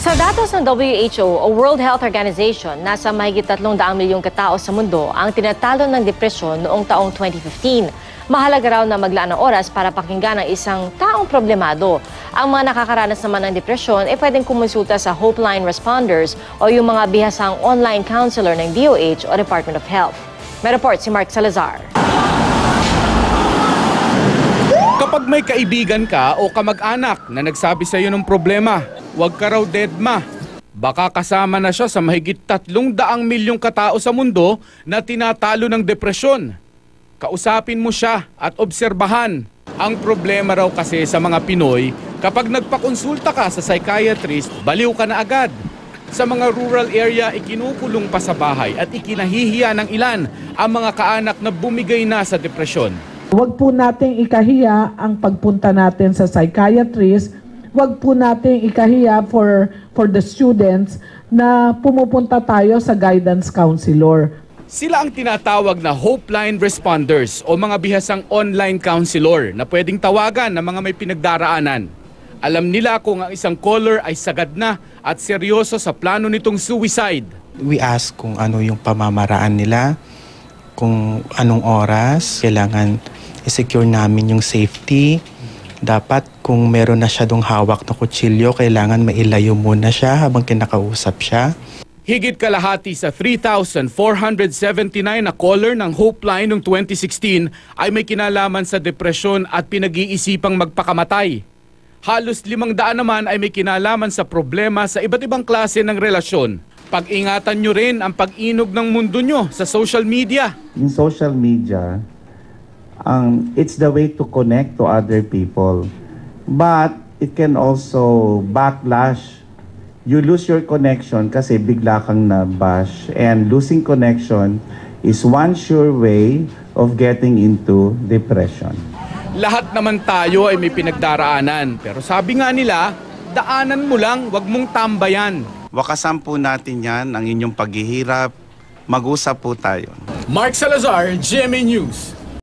Sa datos ng WHO o World Health Organization, nasa mahigit 300 milyong katao sa mundo ang tinatalo ng depresyon noong taong 2015. Mahalaga raw na maglaan ng oras para pakinggan ang isang taong problemado. Ang mga nakakaranas naman ng depresyon ay pwedeng kumonsulta sa Hopeline Responders o yung mga bihasang online counselor ng DOH o Department of Health. May report si Mark Salazar. Kapag may kaibigan ka o kamag-anak na nagsabi sa iyo ng problema, huwag ka raw deadma. Baka kasama na siya sa mahigit 300 milyong katao sa mundo na tinatalo ng depresyon. Kausapin mo siya at obserbahan. Ang problema raw kasi sa mga Pinoy, kapag nagpakonsulta ka sa psychiatrist, baliw ka na agad. Sa mga rural area, ikinukulong pa sa bahay at ikinahihiya ng ilan ang mga kaanak na bumigay na sa depresyon. Huwag po nating ikahiya ang pagpunta natin sa psychiatrist. Huwag po nating ikahiya for the students na pumupunta tayo sa guidance counselor. Sila ang tinatawag na Hopeline Responders o mga bihasang online counselor na pwedeng tawagan ng mga may pinagdaraanan. Alam nila kung ang isang caller ay sagad na at seryoso sa plano nitong suicide. We ask kung ano yung pamamaraan nila, kung anong oras kailangan i-secure namin yung safety. Dapat kung meron na siya dong hawak na kutsilyo, kailangan mailayo muna siya habang kinakausap siya. Higit kalahati sa 3,479 na caller ng Hopeline noong 2016 ay may kinalaman sa depresyon at pinag-iisipang magpakamatay. Halos 500 naman ay may kinalaman sa problema sa iba't ibang klase ng relasyon. Pag-ingatan nyo rin ang pag-inog ng mundo nyo sa social media. In social media, it's the way to connect to other people. But it can also backlash. You lose your connection kasi bigla kang na-bash. And losing connection is one sure way of getting into depression. Lahat naman tayo ay may pinagdaraanan. Pero sabi nga nila, daanan mo lang, wag mong tambayan. Wakasan po natin yan, ang inyong paghihirap. Mag-usap po tayo. Mark Salazar, GMA News.